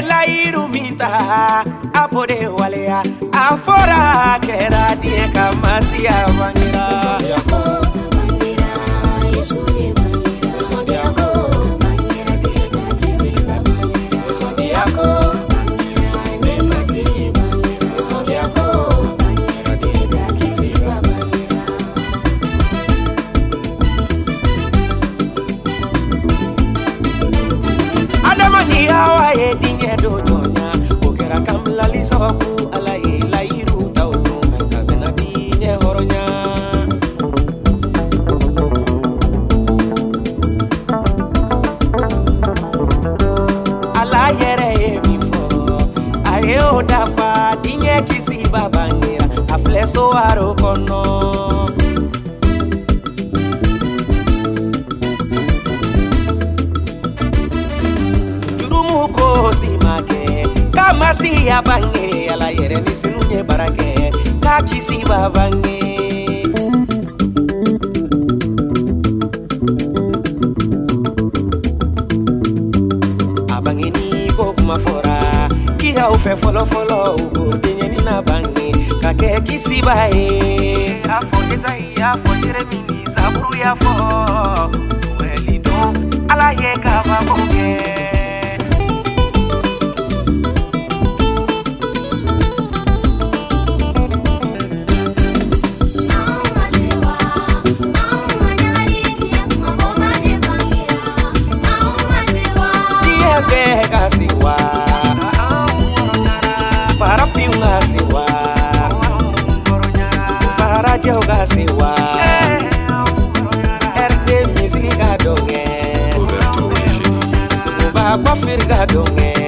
la irumita apode walea afora kera die kamasia bangira hawa ye dinge do nyonya okera kamla lisoku ala ye la iru tawdo kabena dinge horonya ala yere ye mi fo aye odafa dinge kisi babangira afleso aro kono simake kama si abange ala yere ni sinunye barake kaki si babange abange ni ko kuma fora kira ufe folo folo ugo denye ni na bange kake kisi bae afo dekai afo jeremini zaburu ya fo welido ala ye kava bonge siwa para fiunga siwa para joga siwa erde music ga donge suba kwa firga donge